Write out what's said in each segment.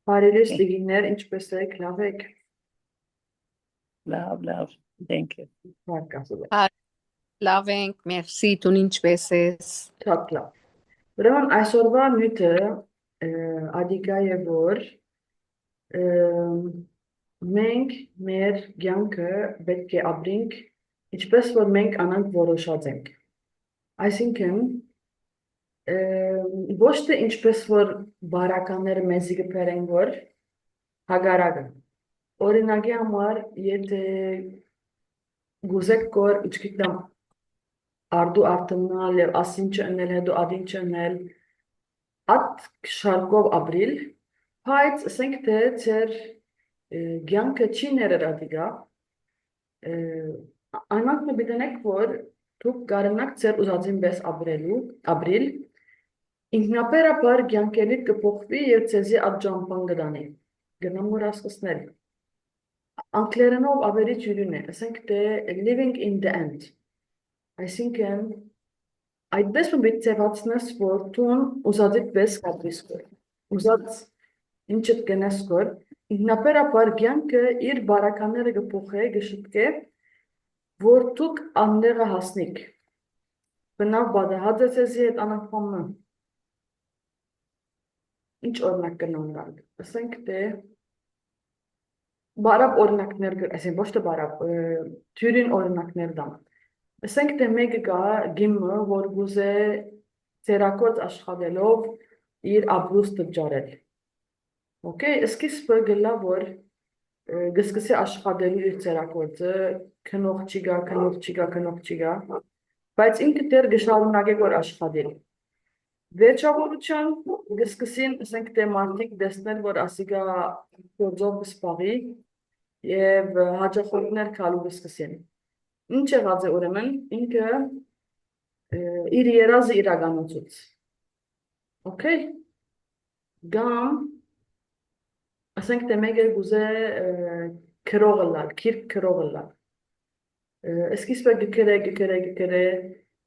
Բարերես տղիներ, ինչպես եք, լավ եք։ Love, thank you. Հարկասում եք։ Hi, լավ ենք, մերսի, դու ինչպես ես։ Շատ լավ։ Ուրեմն այսօրվա նյութը ադիկա է որ մենք մեր կյանքը պետք է ապրենք ինչպես որ մենք անանք որոշած ենք։ Այսինքն ոչ թե ինչպես որ բարականները մեզի կփերեն որ հագարակը։ Օրինակի համար եթե գուզեք կոր իչքիտնամ արդու արդնալ և ասինչը ընել հետո ադինչը ընել ատ շարկով ապրիլ, բայց ասենք թե ծեր կյանքը չի ներեր ադիգա, այնանք մը բիդենեք, որ դուք կարենաք ծեր ուզածին բես ապրիլ, ինքնապերապար կյանքերիդ կփոխվի և ծեզի ատ ճամպան գդանի, գնամ որ ասկսնել։ Անգլերենով ավելի ջուրին է, ասենք թե living in the end, այսինքն այդպես մբիտ ծևացնես, որ տուն ուզածիտ բես կապրիս կոր, ուզած ինչըտ գնես կոր, ինքնապերապար կյանքը իր բարականները կփոխե, կշտկե, որ դուք աննեղը հասնիք։ Բնավ բադահած է ծեզի հետ անախվամը։ Ինչ օրնակ կնոնալ, ասենք թե բարապ օրինակներ, այսին ոչ թե բարապ, թյուրին օրինակներ դամ։ Ասենք թե մեկը կա գիմը, որ գուզե ծերակորձ աշխատելով իր ապրուստը ջարել։ Okay, սկիզբը գլա որ գսկսի աշխատելու իր ծերակորձը, քնող չիգա, բայց ինքը դեռ գշարունակե որ աշխատել։ Վերջավորության գսկսին, ասենք թե մարդիկ դեսնել, որ ասիգա գործով կսպաղի և հաջախորդներ կալու գսկսին։ Ինչ եղած է ուրեմն, ինքը իր երազը իրականացուց։ Okay? Գամ, ասենք թե մեկը գուզե քրողը լալ, քիրք քրողը լալ։ Սկիզբը գկրե,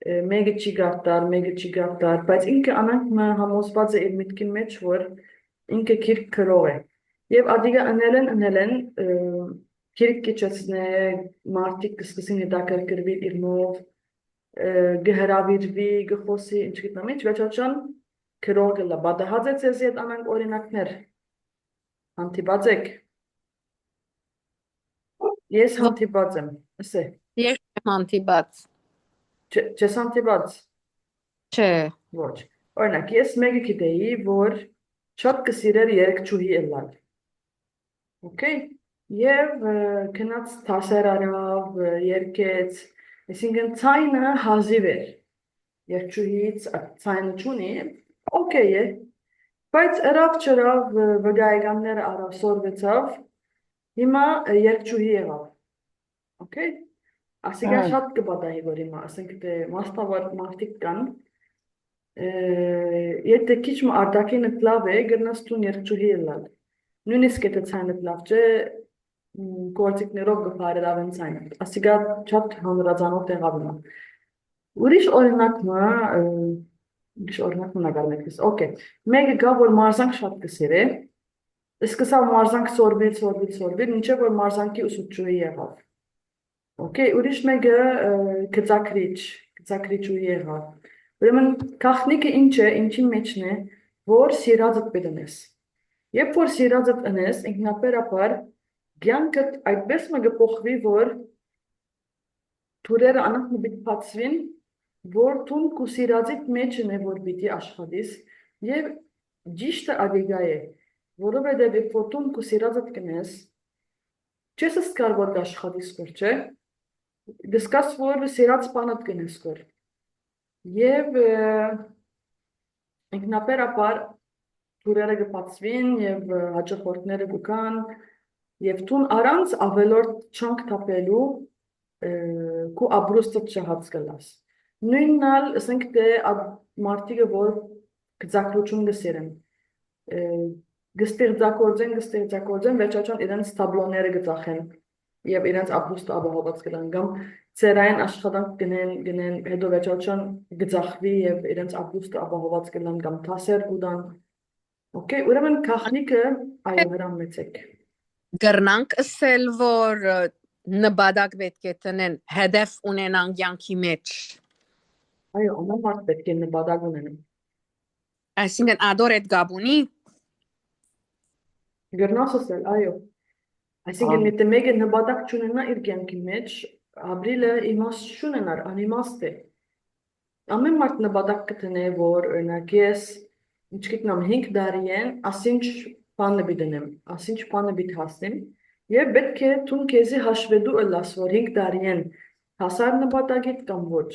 մեկը չի գարտար, բայց ինքը անանք համոզված է իր միտքին մեջ, որ ինքը քիրք քրող է։ Եվ ադիգա ընել են, քիրք կիչեցնե, մարդիկ կսկսին հետաքրքրվի իր մով, գհրավիրվի, գխոսի, ինչ գիտնամ ինչ, վերջացան քրող գլա, բադահած է ծեզի հետ անանք օրինակներ, հանդիպած եք, ես հանդիպած եմ, ասե, Ես հանդիպած։ չես հանդիպած, Չէ։ ոչ, օրինակ, ես մեկը գիտեի, որ շատ կսիրեր երգչուհի ելալ, okay, և կնաց թասեր արավ, երկեց, այսինքն ցայնը հազիվ էր, երկչուհից ցայնը չունի, okay է, բայց երավ չրավ վգայականները արավ սորվեցավ, հիմա երկչուհի եղավ, okay, ասիկա շատ կբադայի որ հիմա, ասենք թե մաստավար մարդիկ կան, եթե քիչ արտակինը լավ է, գրնաս տուն երկչուհի ելալ, նույնիսկ եթե ցայնը լավ չէ, գործիքներով գփարել ավեն ցայնը, ասիկա շատ հանրազանով տեղավորում է։ Ուրիշ օրինակ նագարնեկես, okay, մեկը գա, որ մարզանք շատ կսեր է, սկսավ մարզանք սորվիլ, մինչև որ մարզանքի ուսուցչուհի եղավ, okay, ուրիշ մեկը կծակրիչուհի եղավ, ուրեմն կախնիկը ինչ է, ինչի մեջն է, որ սիրածդ պետնես, երբ որ սիրածդ ընես, ինքնապերապար, կյանքդ այդպես մը գփոխվի, որ թուրերը անանք մը պիտի բացվին, որ տուն քու սիրածիդ մեջն է, որ պիտի աշխատիս, և ճիշտը ադիգա է, որովհետև երբ որ տուն քու սիրածդ կնես, չես սկար, որ կաշխատիս կոր, չէ, գսկաս, որ սիրած բանդ կնես կոր, և ինքնապերապար թուրերը կբացվին, և հաճախորդները կգան, և տուն առանց ավելորդ չանք թապելու քու ապրուստը չհաց կլաս։ Նույննալ, ասենք թե մարդիկը, որ գծակրություն գսիրեն, գստեղծագործեն, վերջացան իրենց թաբլոները գծախեն, և իրենց ապրուստը ապահոված կլան, կամ ծերային աշխատանք գնեն, հետո վերջացան գծախվի և իրենց ապրուստը ապահոված կլան, կամ թասեր կուդան, Okay, ուրեմն գաղտնիքը այո հրամեցեք։ Կրնանք ասել, որ նպատակ պետք է տնեն, հետև ունենան կյանքի մեջ։ Այո, ամեն մարդ պետք է նպատակ ունենա։ Այսինքն ադոր այդ գաբունի, Գրնաս ասել, այո։ Այսինքն եթե մեկը նպատակ չունենա իր կյանքի մեջ, ապրիլը իմաստ չունենար, անիմաստ է։ Ամեն մարդ նպատակ կտնե, որ օրինակ ես չգիտեմ 5 տարի են, ասինչ բանը բիդնեմ, ասինչ բանը բիդ հասնեմ, եւ պետք է տուն քեզի հաշվետու ըլլաս, որ 5 տարի են հասար նպատակիդ կամ ոչ։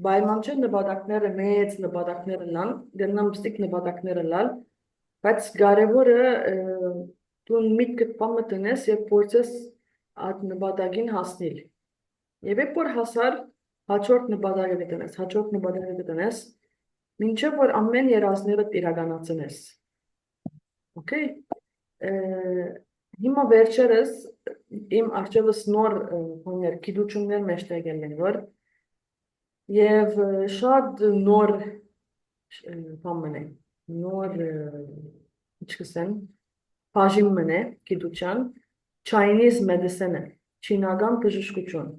Պայման չէ նպատակները մեծ նպատակները լան, գնամ ստիկ նպատակները լալ, բայց կարևորը տուն միտքդ բամը տնես եւ փորձես այդ նպատակին հասնել։ Եվ երբ որ հասար հաջորդ նպատակը գտնես, հաջորդ նպատակը գտնես, մինչև որ ամեն երազները իրականացնես։ Okay։ Հիմա վերջերս իմ արջևս նոր բաներ, գիտություններ մեջտեղ ելեն, որ եւ շատ նոր բան է, նոր ինչքսեն բաժին մնե գիտության Chinese medicine, չինական բժշկություն։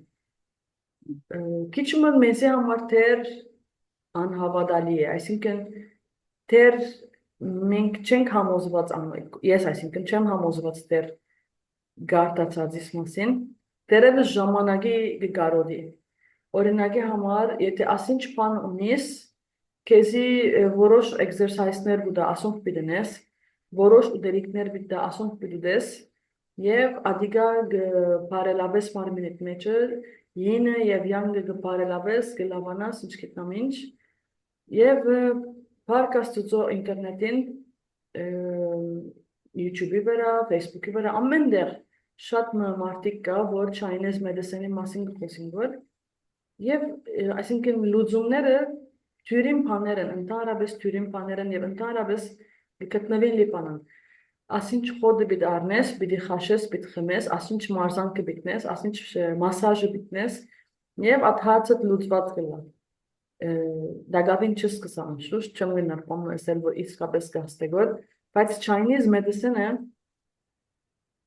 Քիչ մեզի համար թեր անհավատալի է, այսինքն թեր մենք չենք համոզված, ես այսինքն չեմ համոզված թեր գարտացածիս մասին, դերևս ժամանակի գարոդի։ Օրինակի համար, եթե ասինչ բան ունիս, քեզի որոշ էքսերսայզներ բուտա ասոնք պիտենես, որոշ ուտելիքներ բիտա ասոնք պիտուտես, եւ ադիգա բարելավես մարմինիդ մեջը Yine եւ յանգը գբարելավես գլավանաս ինչ գիտնամ ինչ եւ փարկաստուծո ինտերնետին YouTube-ի վրա, Facebook-ի վրա ամենտեղ շատ մարդիկ կա որ Chinese medicine-ի մասին խոսին որ եւ այսինքն լուծումները թյուրին բաներ են, ընդհանրապես թյուրին բաներ են եւ ընդհանրապես գտնվի լիպանան ասինչ խոդը բիդ արնես, բիդի խաշես, բիդ խմես, ասինչ մարզանքը բիտնես, ասինչ մասաժը բիտնես եւ այդ հարցը լուծված կլա։ Դագավին չսկսամ շուտ, չեմ գնար բանը ասել որ իսկապես գաստեգոր, բայց Chinese medicine-ը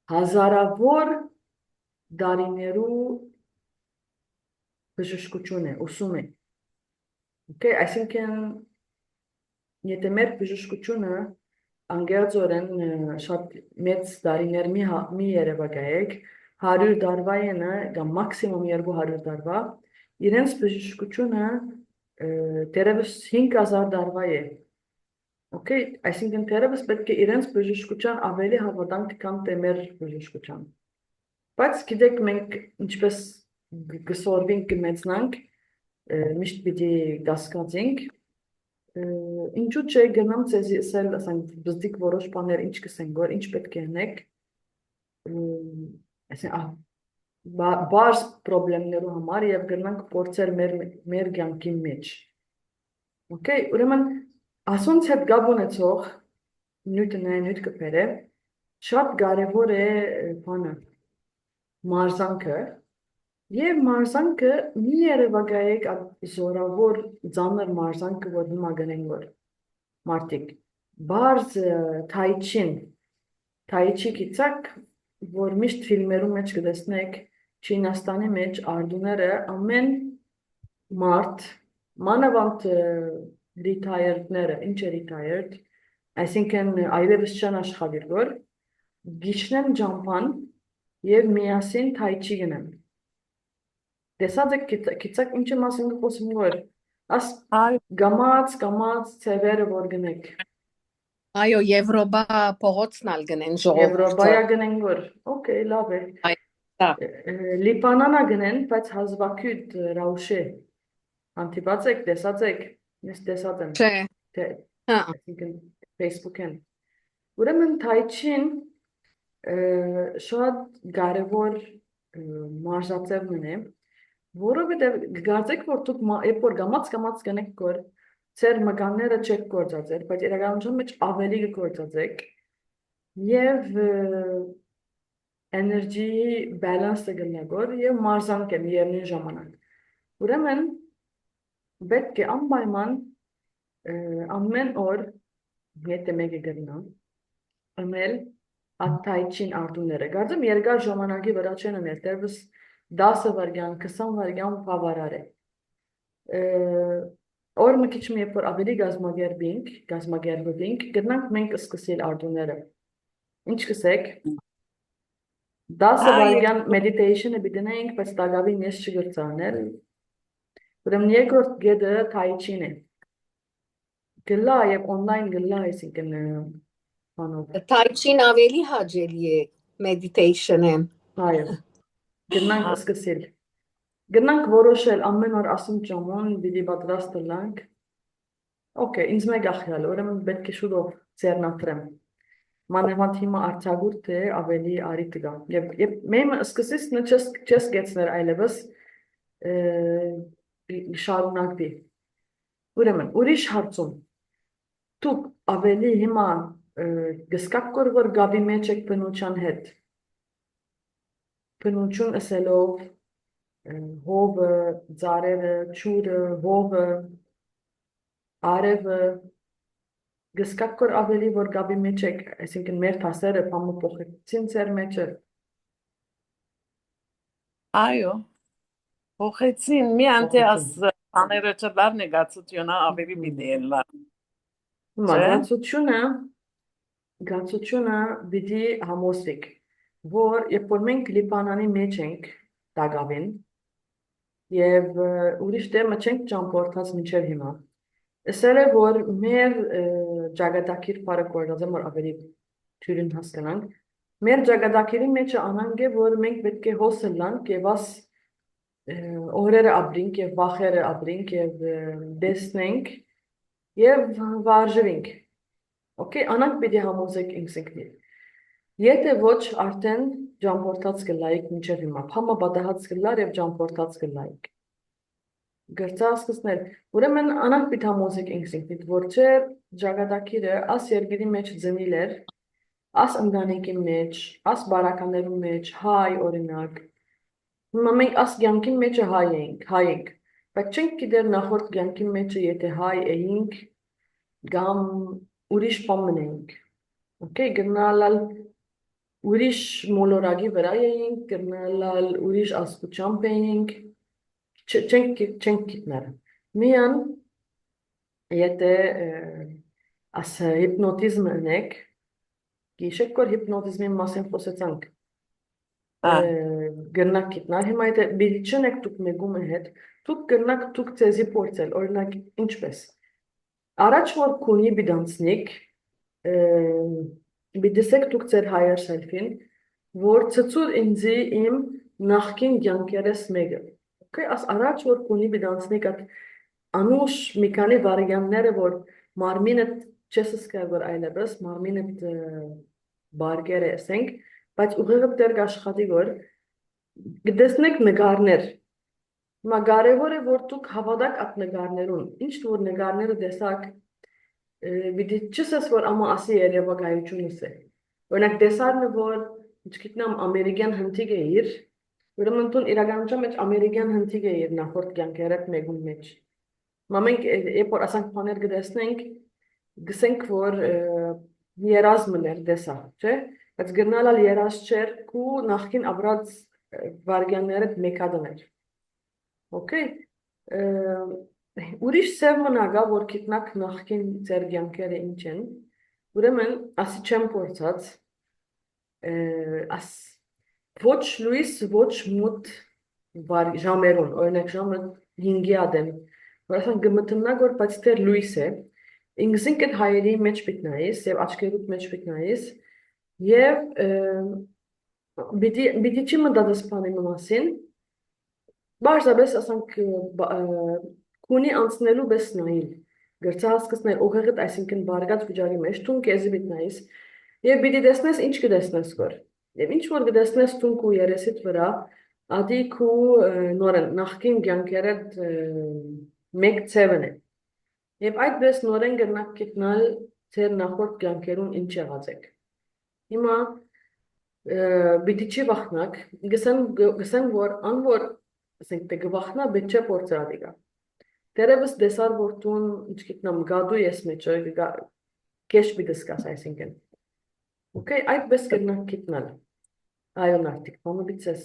հազարավոր դարիներու բժշկություն է, ուսում է։ Okay, այսինքն եթե մեր բժշկությունը անգերձորեն շատ մեծ դարիներ մի երևակայեք, 100 դարվա ենը, կամ մաքսիմում 200 դարվա, իրենց բժշկությունը դերևս 5000 դարվա է։ Okay, այսինքն դերևս պետք է իրենց բժշկության ավելի հավատանք կան թե մեր բժշկության։ Բայց գիտեք մենք ինչպես գսորվենք կմեծնանք, միշտ պիտի կասկածենք, ինչու՞ չէ գնամ ցեզի ասել, ասենք բզդիկ որոշ բաներ ինչ կսեն գոր, ինչ պետք է անեք, ասենք բարձ խնդիրներու համար եւ գնանք փորձել մեր կյանքի մեջ։ Okay, ուրեմն ասոնց հետ գաբ ունեցող նյութ կփերը շատ կարեւոր է բանը մարզանքը եւ մարզանքը մի երևակայեք զորավոր ծանր մարզանքը որ հիմա գնեն որ մարտիկ բարձ թայչի գիծակ որ միշտ ֆիլմերում մեջ կտեսնեք Չինաստանի մեջ արդուները ամեն մարդ մանավանդ retiredները ինչ է retired այսինքն այլևս չան աշխատիր որ գիշնեն ջամփան եւ միասին թայչի գնան Տեսած եք գիծակ ինչ մասին խոսում որ աս գամած ծևերը որ գնեք այո Եվրոպա փողոցնալ գնեն ժողովուրդը Եվրոպայա գնեն որ օքեյ լավ է Լիբանանա գնեն բայց հազվագյուտ ռաուշե անտիպած եք տեսած եք ես տեսած եմ չէ այսինքն Facebook-ին ուրեմն թայչին շատ կարևոր մարզաձևն է որովհետև գարձեք որ դուք երբ որ գամած գնեք գոր ծեր մկանները չեք գործածել բայց իրականության մեջ ավելի գործածեք եւ էներգի բալանսը գնագոր եւ մարզանք եմ միևնույն ժամանակ ուրեմն պետք է անպայման ամեն օր Եթե մեկը գրնա, ըմել ատայչին արդուները։ Գարձեմ երկար ժամանակի վրա չեն անել, դեռևս 10 վայրկյան, 20 վայրկյան բավարար է։ Օր մի քիչ մի որ ավելի գազմագերբինք, գտնանք մենք սկսել արդուները։ Ինչ կսեք։ 10 վայրկյան meditation-ը բիդնենք, բայց տագավին ես չգրծանել։ Ուրեմն երկրորդ գեդը թայչին է։ Գլա եւ on-line գլա, այսինքն բանով։ Թայչին ավելի հաճելի է meditation-ին։ Այո։ Գնանք սկսել։ Գնանք որոշել ամեն օր ասում ճամոն դիդի պատրաստ լանք։ Okay, ինձ մեկ ախյալ, ուրեմն պետք է շուտով ձեռնադրեմ։ Մանավանդ հիմա արձակուրդ է ավելի արիտ գա։ Եվ մեմ սկսես չես գեցներ այլևս շարունակվի։ Ուրեմն ուրիշ հարցում դուք ավելի հիմա գսկակ որ գաբի մեջ եք բնության հետ։ Բնություն ասելով հովը, ծարերը, ջուրը, հովը, արևը գսկակ որ ավելի որ գաբի մեջ եք, այսինքն մեր հասերը բամը փոխեցին ծեր մեջը։ Այո, փոխեցին, մի անտես աները չլար նեգացիոնա ավելի բիդելա։ Գացությունը բիդի համոսիկ, որ երբ որ մենք լիբանանի մեջ ենք դագավին եւ ուրիշ դեմը չենք ճամփորդած մինչեւ հիմա։ Ասել է որ մեր ճակատագիր բարը կորածը որ ավելի թյուրին հասկանանք, մեր ճակատագիրի մեջ անանք է որ մենք պետք է հոսելանք եւ աս օրերը ապրենք եւ վախերը ապրենք եւ դեսնենք եւ վարժվենք։ Okay, անանք պիտի համոզեք ինքսինքնի։ Եթե ոչ արդեն ճամփորդած կլայք մինչև հիմա, փամը բադահած կլար եւ ճամփորդած կլայք։ Գրծասկսներ, ուրեմն անանք պիտի համոզեք ինքսինքնի, որ չէ ճակատագիրը աս երկրի մեջ ծնիլ էր, աս ընտանիքի մեջ, աս բարականներու մեջ, հայ օրինակ։ Հիմա մենք աս կյանքի մեջը հայ ենք, բայց չենք գիտեր նախորդ կյանքի մեջը եթե հայ էինք կամ ուրիշ բան մնենք։ Okay, գնալալ ուրիշ մոլորակի վրա էինք, գնալալ ուրիշ աստուճամբ էինք, չենք գիտներ։ Միան եթե աս հիպնոտիզմ ունեք, գիշեք որ հիպնոտիզմի մասին խոսեցանք, գնանք գիտնալ, հիմա եթե բիդի չնեք դուք մեգումը հետ, դուք գնանք դուք ձեզի փորձել, օրինակ ինչպես։ Առաջ որ քունի բիդանցնիկ, բիդեսեք դուք ձեր higher self-ին, որ ծծուր ինձի իմ նախքին կյանքերս մեկը։ Okay, աս առաջ որ քունի բիդանցնիկ at անուշ մի քանի վարիանտները որ մարմինը չես սկսել որ այլևս մարմինը բարգեր էսենք, բայց ուղեղը դեռ աշխատի որ գտեսնեք նկարներ։ Հիմա կարևոր է որ դուք հավատաք այդ նկարներուն։ Ինչ որ նկարները տեսակ Բիդի չսես որ ամա ասի երևակայությունս է։ Օրինակ տեսարնը որ չգիտնամ ամերիկյան հնդիկ է իր, ուրեմն տուն իրականության մեջ ամերիկյան հնդիկ է իր նախորդ կյանքերդ մեկում մեջ։ Մենք երբ որ ասանք բաներ գտեսնենք, գսենք որ երազմն էր տեսա, չէ՞։ Բայց գնալալ երազ չէր ու նախքին ապրած վարգյանները մեկադներ։ Okay։ Ուրիշ սև մնագա, որ գիտնակ նախքին ձեր կյանքերը ինչ են, ուրեմն ասի չեմ փորձած, աս ոչ լույս, ոչ մութ ժամերուն, օրինակ ժամը 5-ի ադեմ, որ ասան գմտնակ որ բայց դեռ լույս է, ինքսինք այդ հայերի մեջ պիտնայիս եւ աչքերուտ մեջ պիտնայիս եւ բիդի չի մտածես բանի մասին, բարձրապես ասանք քունի անցնելու բես նայիլ, գրծա հասկսներ ուղեղդ այսինքն բարգած վիճարի մեջ, տուն կեզի բիտնայիս եւ բիդի տեսնես ինչ կտեսնես որ եւ ինչ որ կտեսնես տուն քու երեսիդ վրա, ադի քու նորեն նախքին կյանքերդ մեկ ցևն է եւ այդպես նորեն գնաք գտնալ ձեր նախորդ կյանքերուն ինչ եղած եք։ Հիմա բիդի չի վախնակ, գսեն որ անոր ասենք թե գվախնա բետ չէ փորձադիգա։ Դերևս դեսար որ տուն ինչ գիտնամ գադու ես մեջը Քեշ բիդսկաս այսինքն։ Okay, այդպես կգնանք գտնել։ Այո, նարդիկ, բանոբիցես։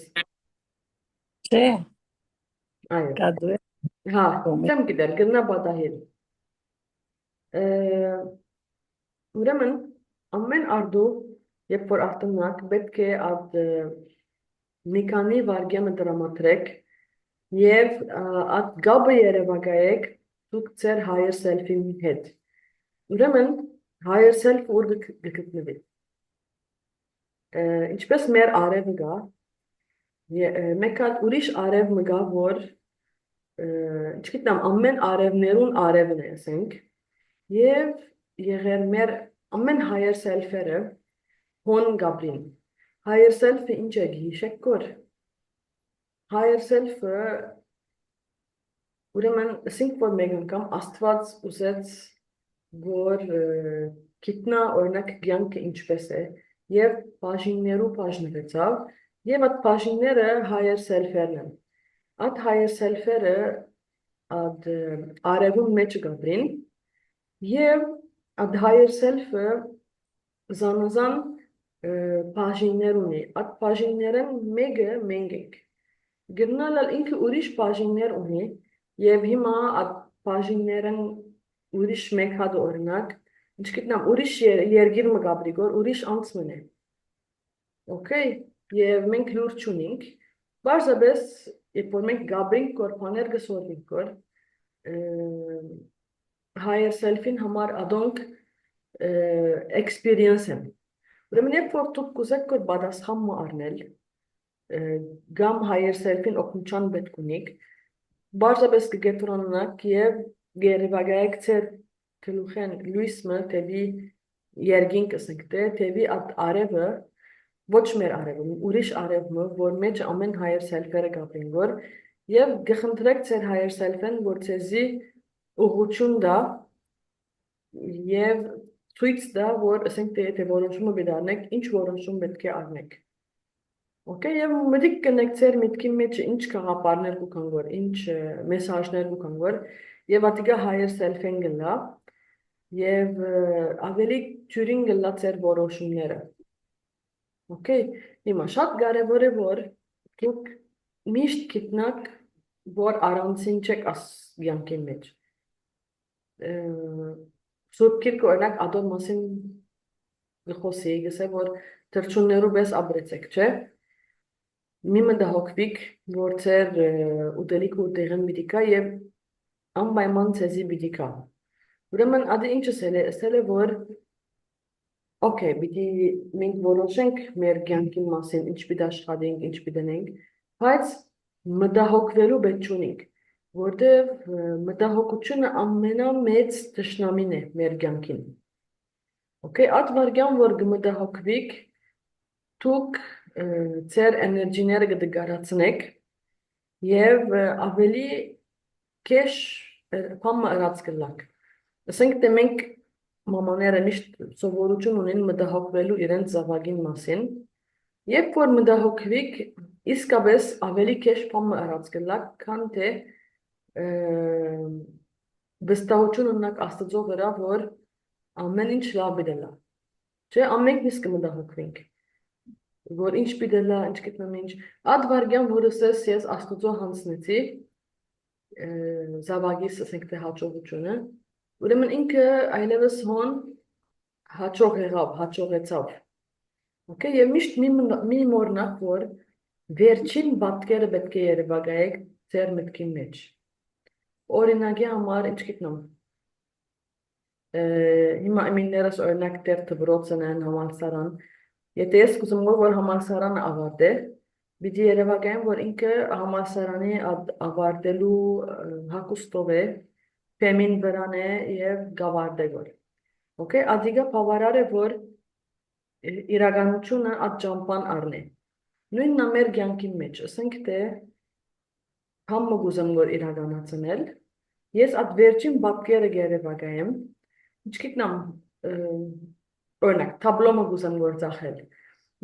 Չէ, Այո։ կադու է։ Հա, Ոմի։ չեմ գիտեր, գնա բադահել։ Ուրեմն ամեն արդու, երբ որ արտոնակ, պետք է այդ մի քանի վայրկյանը դրամատրեք եւ այդ գաբը երևակայեք դուք ձեր higher self-ի հետ։ Ուրեմն higher self ուր գտնվի։ Ինչպես մեր արևը գա, մեկ հատ ուրիշ արև մգա, որ չգիտեմ, ամեն արևներուն արևն է, ասենք, եւ եղեր մեր ամեն higher self-երը հոն գաբրին։ Higher self-ը ինչ է գիշեք կոր։ Higher self-ը ուրեմն ասենք որ մեկ անգամ Աստված ուզեց որ գիտնա օրինակ կյանքը ինչպես է եւ բաժիններու բաժնվեցավ եւ այդ բաժինները higher self-երն են։ Այդ higher self-երը ad արևուն մեջ գաբրին եւ ad higher self-ը զանազան բաժիններ ունի։ Այդ բաժիններն մեկը մենք ենք։ Գնալալ ինքը ուրիշ բաժիններ ունի եւ հիմա այդ բաժիններն ուրիշ մեկ հատ օրինակ, ինչքիտնամ ուրիշ երգիր մը գաբրի գոր ուրիշ անցմն է։ Okay, եւ մենք լուրջ չունենք։ Բարձրապես, երբ որ մենք գաբրինք գոր բաներ գսորվենք գոր, higher self-ին համար adonk experience են։ Ուրեմն երբ որ դուք կուզեք գոր պատասխան մը առնել, գամ higher self-ին օգնության պետք ունիք, բարձրապես կգետրոնանաք եւ գերեվագայեք ձեր գլուխեն լույսը թեւի երգինք ասենք թեւի արևը ոչ մեր արևը, ուրիշ արևը, որ մեջ ամեն higher self-երը գաբրին գոր եւ գխնդրեք ձեր higher self-ն, որ ցեզի ուղղություն դա եւ ցույց դա, որ ասենք թե որոշումը բերանեք, ինչ որոշում պետք է առնեք։ Okay, եւ մտիկ կնեք ձեր միտքի մեջ ինչ գաղափարներ կան որ, ինչ մեսաժներ կան որ, եւ ատիգա higher self-ին գլա եւ ավելի ճյուրին գլա ձեր որոշումները։ Okay, հիմա շատ կարեւոր է որ դուք միշտ գտնաք որ առանցին չեք յանքի մեջ։ Սուրբ Գիրքը օրինակ ադոն մասին գխոսի գսե որ թրջուններու պես ապրեցեք, չէ՞։ Մի մտահոգվիկ, որ ձեր ուտելիքը ուտեղեն պիտի կա եւ անպայման ցեզի պիտի կա։ Ուրեմն ադի ինչը ասել է որ okay, պիտի մենք որոշենք մեր կյանքի մասին, ինչ պիտի աշխատենք, ինչ պիտի անենք, բայց մտահոգվելու պետք չունենք, որտեղ մտահոգությունը ամենամեծ թշնամին է մեր կյանքին։ Okay, այդ վարքյան որ գմտահոգվիկ, դուք ձեր էներգիները կդգարացնեք եւ ավելի քեշ բամը արած կլակ։ Ասենք թե մենք մամաները միշտ սովորություն ունեն մտահոգվելու իրենց զավակին մասին, երբ որ մտահոգվիկ, իսկապես ավելի քեշ բամը արած կլակ, քան թե վստահություն ունենաք Աստծո վրա, որ ամեն ինչ լավ բդելա։ Չէ, ամենքն իսկ մտահոգվենք։ Որ ինչ պիտելա, ինչ գտնեմ ինչ, այդ վարքյան, որ ասես ես Աստծո հանձնեցի, զավակիս ասենք թե հաջողությունը, ուրեմն ինքը այլևս հոն հաջող եղավ, հաջողեցավ։ Okay, եւ միշտ մի մոռնաք, որ վերջին պատկերը պետք է երևակայեք ձեր մտքի մեջ։ Օրինակի համար, ինչ գտնեմ, հիմա իմիներս օրինակ դեր դպրոցն են համալսարան, եթե ես կուզում որ համալսարանը ավարտե, պիտի երևակայեմ, որ ինքը համալսարանի ավարտելու հագուստով է, թեմին վրան է եւ գավարտե գոր։ Okay, ադիգա բավարար է, որ իրականությունը այդ ճամփան առնի։ Նույնն է մեր կյանքի մեջ, ասենք թե համը գուզեմ որ իրականացնել, ես այդ վերջին պատկերը երևակայեմ, ինչ գտնամ օրինակ տաբլոմը գուզեմ որ ծախել։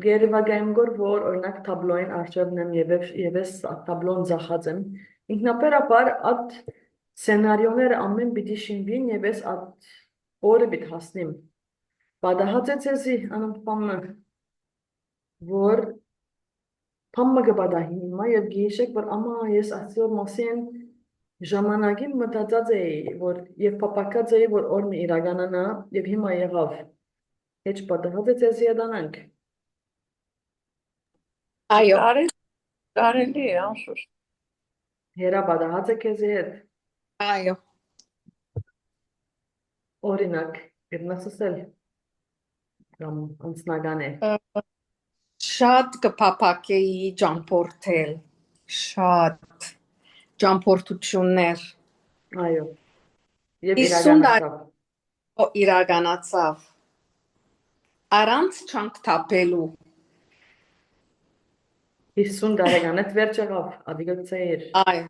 Երևակայեմ որ օրինակ տաբլոյին արժևն եմ եւ ես տաբլոն ծախած եմ։ Ինքնաբերաբար այդ սցենարիոները ամեն պիտի շինվին եւ ես այդ օրը պիտի հասնեմ Պատահած է ձեզի անընդհատ պամը, որ պամը կպատահի հիմա և գիշեք, որ ամա ես այսօր մասին ժամանակին մտածած էի, որ և պապակած էի, որ օրն իրականանա և հիմա եղավ։ Հեչ պատահած է ձեզի ադանանք։ Այո, Կարելի է, անշուշտ։ Հերա պատահած է քեզի հետ։ այո, Օրինակ, գտնաս ասել կամ անձնական է։ շատ կփափակեի ճամփորդել, շատ ճամփորդություններ Այո։ Եվ 50 իրականացավ։ իրականացավ առանց չանք թափելու 50 տարեկանետ վերջ եղավ, ադիգա ծեր։ այո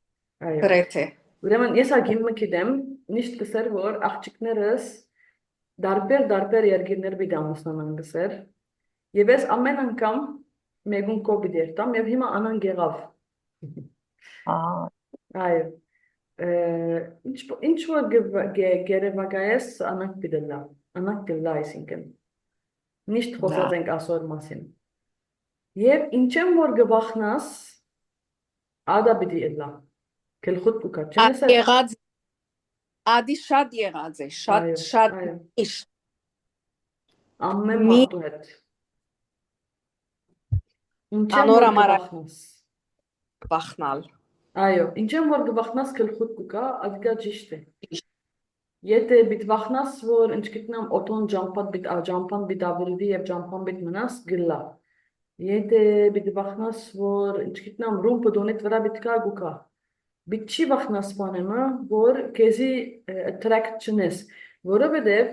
Այո։ գրեթե Ուրեմն ես ագիմը գիտեմ, միշտ կսեր, որ աղջիկներս դարբեր երկիրներ պիտի ամուսնանան գսեր։ Եվ ես ամեն անգամ մեգուն կոպիտ երտամ եւ հիմա անան գեղավ։ Այո։ Ինչ որ գերեվագայես անանք պիտելա, անանք գլա այսինքն։ Միշտ խոսած ենք ասոր մասին։ Եվ ինչեմ որ գվախնաս, ադա պիտի ելա։ Գլխուտ կուկա, չեն ասել։ եղած ադի շատ եղած է, շատ միշտ ամեն մարդու հետ։ Ինչեմ Անոր որ համար գվախնաս։ բախնալ Այո, ինչեմ որ գվախնաս գլխուտ կուկա, ադգա ճիշտ է։ Եթե բիտվախնաս, որ ընչկիտնամ օտոն ջամպան բիտ ավրիվի և ջամպան բիտ մնաս, գլա։ Եթե բիտվախնաս, որ ընչկիտնամ ռումպը դոնիտ վրա բիտ կա գուկա։ Բիտ չի վախնաս պանեմը, որ կեզի տրակտ չնես, որովհետև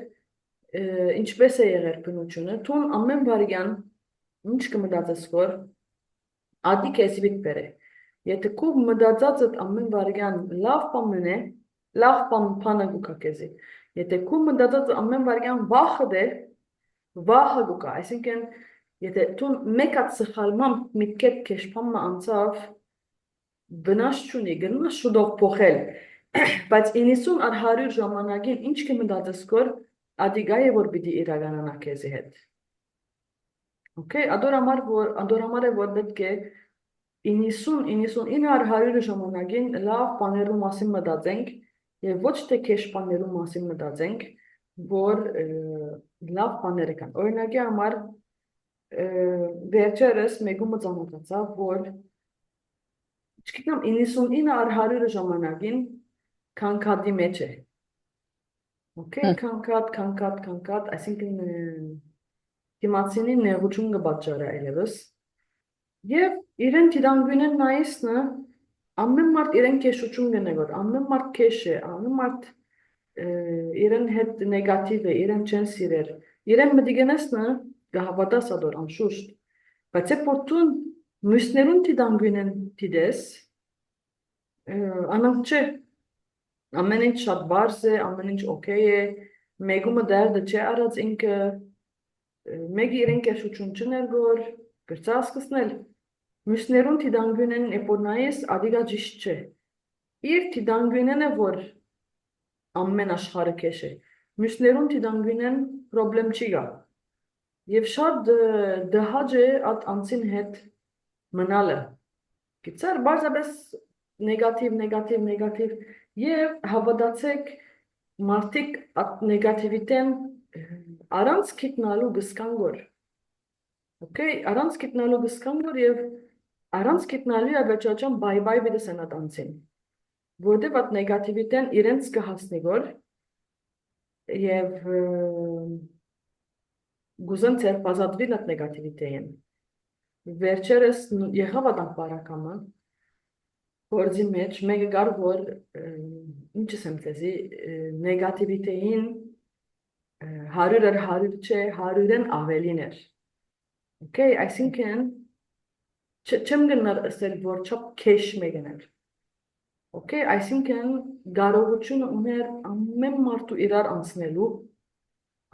ինչպես է եղեր բնությունը, թուն ամեն վարյան, ինչ կմտածես որ, ադի կեզի բիտ բեր է։ Եթե քու մտածածդ ամեն վարյան լավ պամն է, լավ պանը գուկա կեզի։ Եթե քու մտածածդ ամեն վարյան վախը գուկա, այսինքն եթե թուն մեկատ սխալմամ միտքետ քեշպամը անցավ, վնաս չունի, գնաս շուտով փոխել, բայց 90 առ 100 ժամանակին ինչ կմտածես որ ադիգա է որ պիտի իրականանա քեզի հետ։ Okay, ադոր համար է որ պետք է 90-99 առ 100 ժամանակին լավ բաներու մասին մտածենք եւ ոչ թե քեշ բաներու մասին մտածենք, որ լավ բաներ կան։ Օրինակի համար վերջերս մեկումը ծանոթացա, որ չգիտեմ 99 առ 100 ժամանակին քանքատի մեջ է։ Okay, քանքատ, այսինքն դիմացինի նեղություն կպատճառա այլևս։ Եվ իրեն տիդանգույնեն նայիսնը ամեն մարդ իրեն կեշություն գնե որ, ամեն մարդ կեշ է, ամեն մարդ իրեն հետ նեգատիվ է, իրեն չեն սիրեր, իրեն մտիգենեսնը գահավատաս ադոր անշուշտ, բայց է պորտուն մյուսներուն տիդանգույնեն տիդես, անանք չէ, ամեն ինչ շատ բարզ է, ամեն ինչ օքեյ է, մեգումը դարդը չէ արած ինքը, մեկի իրեն կեշություն չներգոր, գրծա ասկսնել, մյուսներուն տիդանգույնեն էպորնայես ադիգա ճիշտ չէ, իր տիդանգույնեն է, որ ամեն աշխարը կեշ է, մյուսներուն տիդանգույնեն պրոբլեմ չի գա, և շատ դհաջ է ատ անցին հետ մնալը, գիծար բարձաբես նեգատիվ, և հավատացեք մարդիկ ատ նեգատիվիտեն առանց գիտնալու գսկանգոր, առանց գիտնալու գսկանգոր և առանց գիտնալու ավերջաճան բայ բիդես են ատ անցին, որդև ատ նեգատիվիտեն իրենց կհասնի գոր և գուզեն ծերպազատվիլ ատ նեգատիվիտեին, վերջերս եղավ ատան պարակամը, գործի մեջ մեկը գար, որ ինչս եմ ծեզի, նեգատիվիտեին 100 առ 100 չէ, 100-ն ավելին էր, այսինքն չեմ գնար ասել, որ չապ կեշ մեկներ, այսինքն կարողությունը ուներ ամեն մարդու իրար անցնելու,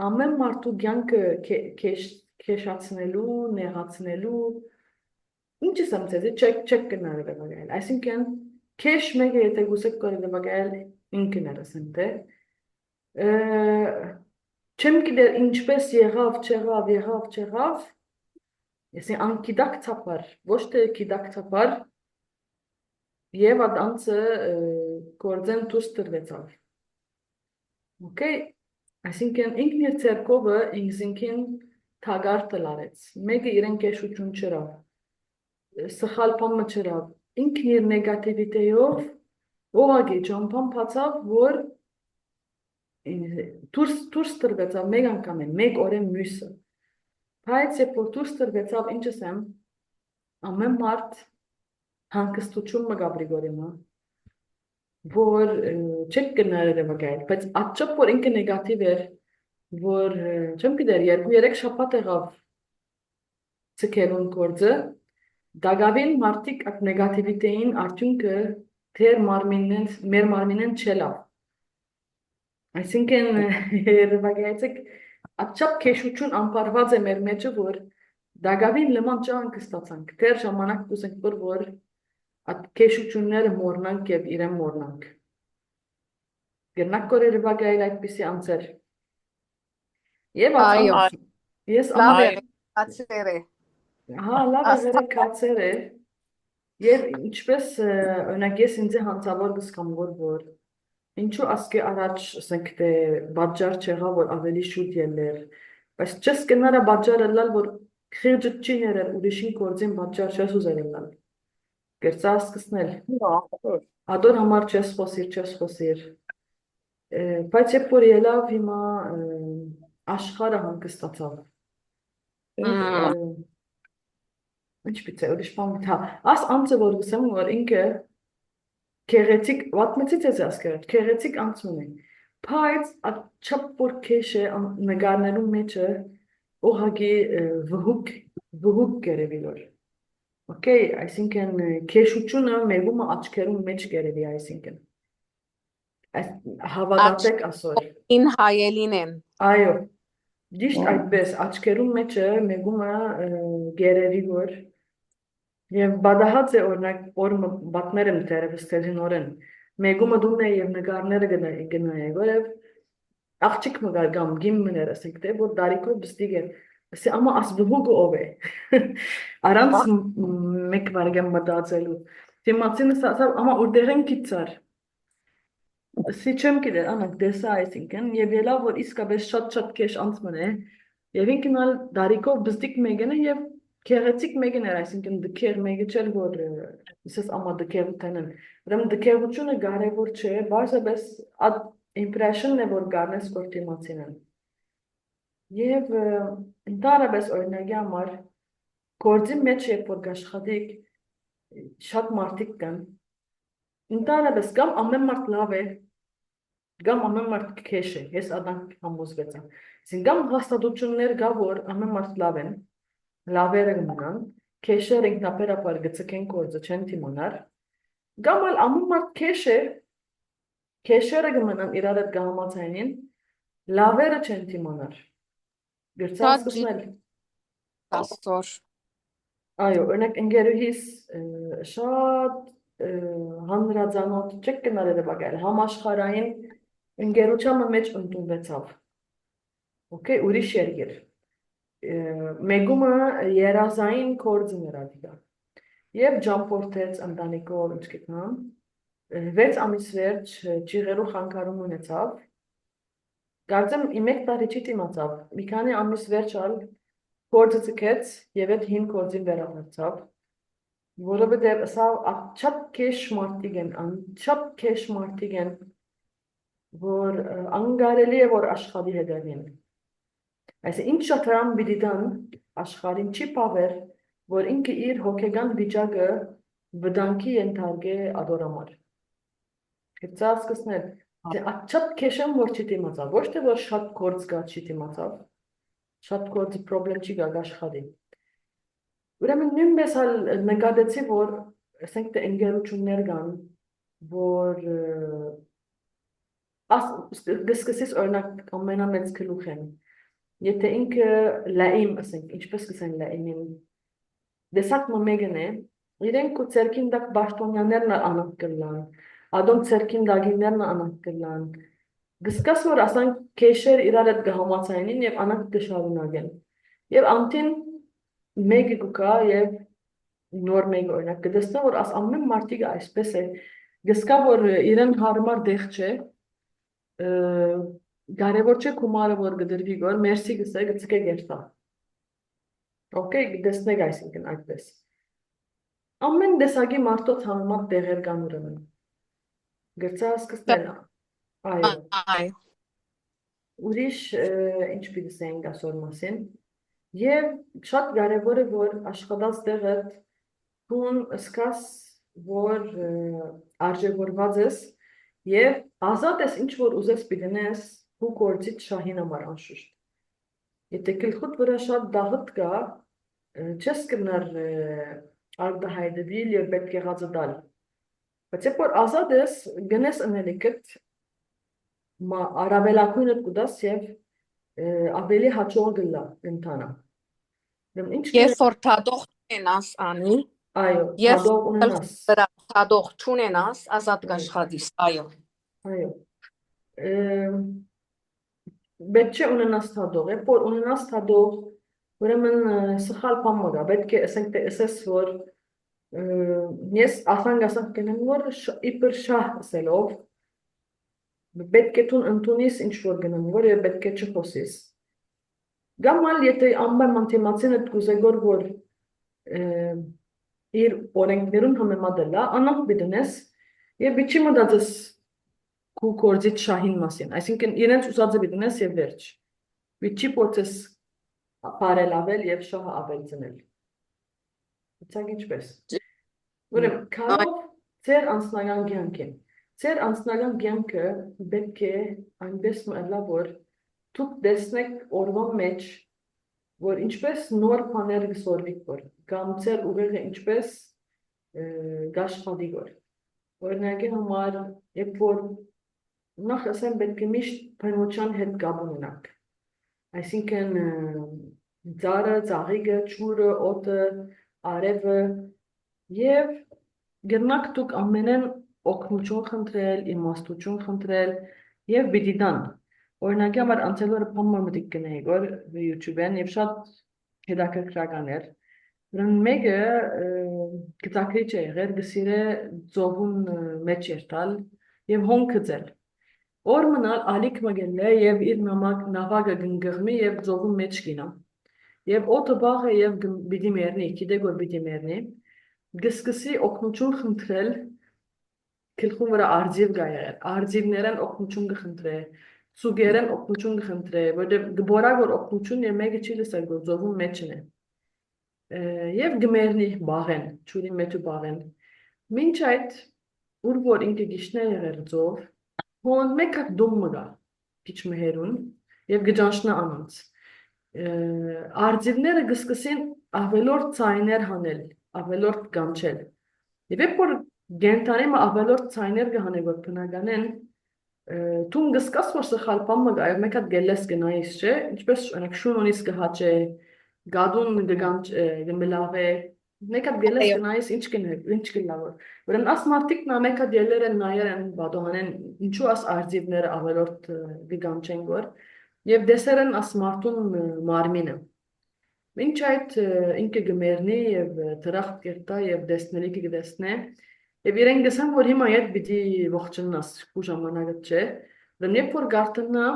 ամեն մարդու կյանքը քեշացնելու, նեղացնելու, ինչս եմ ծեզի, չեք գնար դեպագայել, այսինքն քեշ մեկը եթե գուսեք կոր դեպագայել ինքն էր ասեմ թե, Չեմ գիտեր ինչպես եղավ, չեղավ, Եսի անգիդակ ծապար, ոչ թե գիդակ ծապար, եւ այդ անձը գործեն դուրս տրվեցավ։ Okay, այսինքն ինքն իր ցերկովը ինքնին թագար տլարեց։ Մեկը իրեն կեշություն չրավ, սխալ բան չրավ։ Ինքն իր նեգատիվիտեով ողագի ճամփան փածավ, որ դուրս տրվեցավ մեկ անգամ, մեկ օրեն մյուսը։ Բայց երբ որ դուրս տրվեցավ, ինչս եմ, ամեն մարդ հանգստություն մը Գաբրիգորիմը, որ չեք գնարերը վգայել, բայց աչապ որ ինքը նեգատիվ էր, որ չեմ գիտեր, 2-3 շաբաթ եղավ ցկերուն գործը, դագավին մարդիկ այդ նեգատիվիտեին արդյունքը թեր մեր մարմինեն չելավ։ Այսինքն երևակայեցեք աչապ քեշություն անպարված է մեր մեջը, որ դագավին լման չհանգստացանք, թեր ժամանակ կուզենք որ այդ քեշությունները մորնանք եւ իրեն մորնանք։ Գնանք կորը երևակայել այդպիսի անձեր։ Եվ Այո, ես լավ է, ացեր է։ Հա, լավ է կացեր է։ Եվ ինչպես օրինակ ես ինձ հանցավոր գսկամ որ ինչու ասկե առաջ ասենք թե բաժար չեղավ որ ավելի շուտ ելներ, բայց չես կնարա բաժարը լալ որ խիղճը չի ներել ուրիշին գործին բաժար չես ուզել լալ։ Գերծա սկսնել։ Ադոր համար չես խոսիր։ Բայց երբ որ ելավ հիմա աշխարհը հանգստացավ։ Ինչ պիտի ուրիշ բան թա։ Աս անձը որ գսեմ որ ինքը Քեղեցիկ, վատմեցից ես ասկերտ, քեղեցիկ անցուն է, բայց աչապ որ քեշը նգարներում մեջը օղագի վհուկ գերևի որ, okay, այսինքն քեշությունը մեգումը աչքերում մեջ գերևի այսինքն, հավադատեք ասոր, In հայելին են, այո, դիշտ այդպես աչքերում մեջը մեգումը գերևի որ, Եվ բադահած է օրինակ օրը բատներ եմ տերևս տերինորեն, մեգումը դումն է և նգարները գնայ, որև աղջիկ մգար գամ գիմմներ ասենք թե, որ դարիքով բստիգ է, ասի ամա ասվհուգը ով է, արանց մեկ վարգեմ մտածելու, թիմացինս ասավ ամա ուրդեղեն կիցար, ասի չեմ կիդեր անակ դեսա այսինքն, և ելավ որ իսկապես շատ կեշ անցմն է, և ինքնալ դարիքով բստիգ մեգեն է և Քեղեցիկ մեգն էր, այսինքն դքեր մեգը չէր, որ իսես ամա դքեր ուտենեն, ուրեմն դքերությունը կարևոր չէ, բարձրապես այդ impression-ն է, որ գարնես կորտիմացին են։ Եվ ընդհանրապես օրինակի համար գործի մեջ երբ որ գաշխատիկ շատ մարդիկ կան, ընդհանրապես կամ ամեն մարդ լավ է, կամ ամեն մարդ քեշ է, ես աданք համոզվեցա։ Այսինքն կամ հաստատություններ կա, որ ամեն մարդ լավ են, լավերը գնան, քեշերը ինքնաբերաբար գծկեն գործը չեն թիմանար, կամ ալ ամեն մարդ քեշ է, քեշերը գմնան իրար հետ գահամացայնին, լավերը չեն թիմանար։ Գրծա սկսնել։ Աստոր։ Այո, օրինակ ընկերուհիս շատ հանրաձանոթ չեք գնալ երևակայել, համաշխարհային ընկերության մեջ ընդունվեցավ։ Okay, ուրիշ երկիր։ Մեգումը երազային կորձը նրադիգա և ճամպորդեց ընտանիքով ինչ գիտնամ, 6 ամիս վերջ ճիղերու խանգարում ունեցավ, կարծեմ իմ 1 տարի չի տիմացավ, մի քանի ամիս վերջ ալ կորձը ծկեց և այդ հին կորձին վերադարձավ, որովհետև սա չապ քեշ մարդիկ են, որ անգարելի է որ աշխարհի հետևին Այս ինչ շատ հրամ բիդիդան աշխարհին չի պավեր, որ ինքը իր հոգեգան վիճակը վտանգի ենթարկե ադորամար։ Գծա սկսնել, թե աչապ քեշեմ որ չի դիմացավ, ոչ թե որ շատ գործ կա չի դիմացավ, շատ գործ պրոբլեմ չի գա աշխարհի։ Ուրեմն նույնպես հալ նկատեցի, որ ասենք թե ընկերություններ կան, որ գսկսես օրինակ ամենամեծ գլուխ են Եթե ինքը լայիմ, ասենք, ինչպես կսեն լայիմին, դեսակ մոմեգն է, իրենք ու ծերքին դակ բաշտոնյաներն անակ կլան, ադոմ ծերքին դագիններն անակ կլան, Գսկաս որ ասան քեշեր իրար հետ կհամացայինին եւ անանք կշարունակեն։ Եվ անտին մեկը կկա եւ նոր մեկ օրինակ կդեսնա որ աս ամեն մարդիկը այսպես է գսկա որ իրեն հարմար դեղ չէ կարևոր չէ գումարը որ գդրվի գոր մերսի գսե գցկե գերտա օքեյ դեսնեք այսինքն այդպես ամեն դեսագի մարդոց համեմատ դեղեր կան ուրեմն գրծա սկսնելա այո Այո։ ուրիշ ինչ պիտի ասենք այսօր մասին եւ շատ կարևոր է որ աշխատած տեղը Տուն սկաս, որ արժևորված ես և ազատ ես ինչ որ ուզես պիդնես հու կործիտ շահին ամար անշուշտ։ Եթե կլխուտ վրա շատ դաղըտ կա, չես կնար արգդահայդվիլ և պետք եղածը դալ։ Բայց եվ որ ազատ ես գնես ընելիքդ արավելակույնըտ կուդաս և ավելի հաճող գլա ընթանա։ Երբ որ թադող չունենաս անի, Այո, երբ թադող ունենաս։ վրա թադող չունենաս, ազատ կաշխատիս, այո։ Այո։ Պետք չէ ունենաս թադող, երբ որ ունենաս թադող, ուրեմն սխալ բան մորա, պետք է ասենք թե ասես որ ես ասանք կենեմ որ իպր շահ ասելով, պետք է տուն ընդունիս ինչ որ գնեմ որ և պետք է չխոսիս։ Գամալ եթե անպայման թեմացին էտ կուզեգոր որ իր օրենքներուն համեմատելա, անոնք բիդնես և բիչի մտածես քու կործիտ շահին մասին, այսինքն իրենց ուզածը բիդնես և վերջ, բիչի պոցես պարել ավել և շահը ավել ծնել։ Իցակ ինչպես։ Ուրեմ, կարով ծեր անցնական գյանք են, ծեր անցնական գյանքը պետք է այնպես մըլա, որ թուք դեսնեք օրվան մեջ որ ինչպես նոր բաներ գսորվիկ որ, կամ ծեր ուղեղը ինչպես գաշխատի որ։ Օրինակի համար, երբ որ նախ ասեմ պետք է միշտ բնության հետ կապ ունենանք։ Այսինքն ձարը, ծաղիկը, ջուրը, օդը, արևը եւ գտնակ դուք ամենեն օգնություն խնդրել, իմաստություն խնդրել եւ բիդիդան Օրինակի համար անցել բամը մտիկ կնեի գոր YouTube-են և շատ հետաքրքրական էր։ Որն մեկը գծակրիչ է եղեր, գսիրե ծովուն մեջ երտալ և հոն կծել։ Որ մնալ ալիք մգել է և իր նավագը գնգղմի և ծովուն մեջ գինա։ Եվ օդը բաղ է և բիդի մերնի, կիդե գոր բիդի մերնի, գսկսի օգնություն խնդրել կլխուն վրա արձիվ գա եղեր, արձիվներեն օգնություն գխնդրե, Սուգերեն օգնություն գխնդրե, որտեղ գբորագոր օգնություն և մեկը չի լսել որ ծովում մեջն է։ Եվ գմերնի բաղեն, չուրի մեջը բաղեն։ Մինչ այդ, ուր որ ինքը գիշն է եղեր ծով, հոն մեկ հատ դում մգա, գիչ մհերուն, և գջանշնա անոնց։ Արձիվները գսկսին ավելորդ ծայներ հանել, ավելորդ գանչել։ Եվ եբ որ գենտանիմը ավելորդ ծայներ գհանել որ բնականեն, Տուն գսկաս որ սխալ բան մգա, այվ մեկ հատ գելես գնայիս չէ, ինչպես օրինակ շունոնից կհաճե, գադուն գմլավ է, մեկ հատ գելես գնայիս ինչ կլա որ։ Որն աս մարդիկ նա մեկ հատ ելեր են նայեր են բադոհանեն, ինչու աս արձիվները ավելորդ գգանչեն գոր, և դեսեր են աս մարդուն մարմինը։ Մինչ այդ ինքը գմերնի և դրախտ կերտա և դեսնելիքի գդեսնե, Եվ իրեն գսան, որ հիմա ետ բիդի ողջննաս ու ժամանակը չէ, դեմ երբ որ գարտնա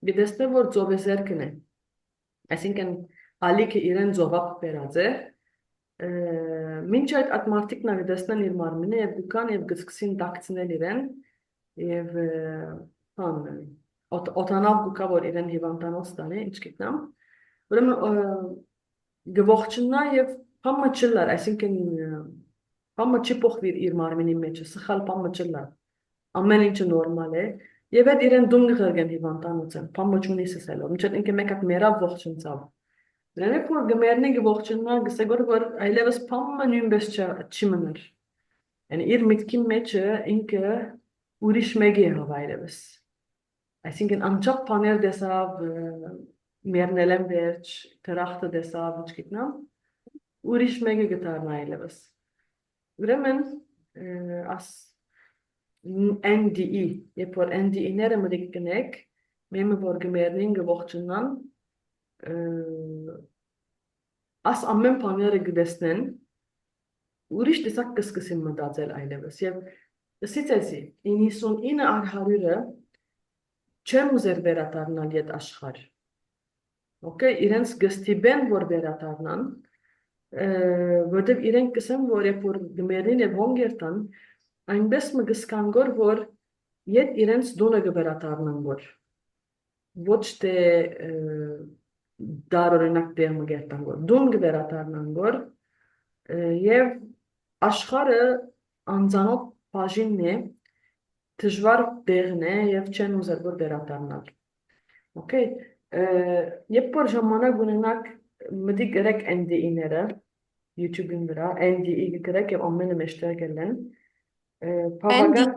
գդեսնե, որ ծովեզերքն է, այսինքն ալիքը իրեն ծովապ բերած է, մինչ այդ մարդիկն գդեսնեն իր մարմինը և գուկան և գսկսին դակցնել իրեն և օտանավ գուկա, որ իրեն հիվանդանոց տանի, ինչ գիտնամ, ուրեմն գողջննա և համը չլար, այսինքն Պամը չի փոխվիր իր մարմինի մեջը, սխալ պամը չլա, ամեն ինչը նորմալ է, և այդ իրեն դուն գղրգեն հիվանդանոցեն, պամը չունի սսելով, մինչև ինքը մեկ հատ մերավ ողջնցավ։ Դրանեք որ գմերնի գողջննա, գսեգոր որ այլևս պամը նույնպես չի մնար։ Իր միտքի մեջը ինքը ուրիշ մեկ եղավ այլևս։ Այսինքն անչափ բաներ դեսավ, մերնել են վերջ, դրախտը դեսավ, ինչ գիտնամ, ուրիշ մեկը գտարն այլևս։ Ուրեմն, NDE, երբ որ NDE-ները մտիկ կնեք, մեմը որ գմերնին գողջնան, աս ամեն բաները գտեսնեն, ուրիշ տեսակ կսկսին մտածել այլևս եւ ասից էսի 99 առ 100-ը չեմ ուզեր վերադառնալ իդ աշխարհ։ Okay, իրենց գստիբեն որ վերադառնան, որտեւ իրենք կսեն որ երբ որ գմերին եւ հոնգերտան, այնպես մը գսկանգոր որ իդ իրենց դոնը կվերադառնան որ ոչ թե դարօրինակ դեր մը գերտան որ դուն կվերադառնան որ եւ աշխարհը անձանոտ բաժինն է դժվար տեղն է եւ չեն ուզեր որ վերադառնալ okay երբ որ ժամանակ ունենաք մտի գրեք NDE-ները YouTube-ին վրա NDE գրեք եւ ամենը մեջտեղ գելեն բավական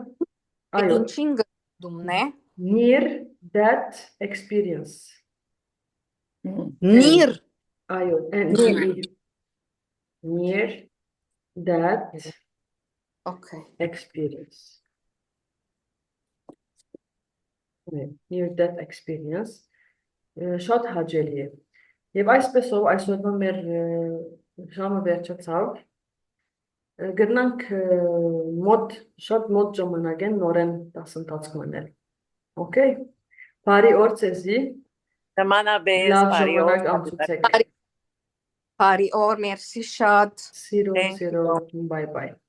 այո Ինչին գտումն է near that experience Նիր այո NDE near that Okay experience near that experience շատ հաճելի է եւ այսպեսով այսօրվա մեր ժամը վերջացավ գտնանք շատ մոտ ժամանակ են նորեն դասընթաց մնել okay բարի օր ցեզի Նմանաբես, լավ բարի օր, ժամանակ անցուցեք Բարի օր, մերսի շատ սիրո Thank you. սիրո bye bye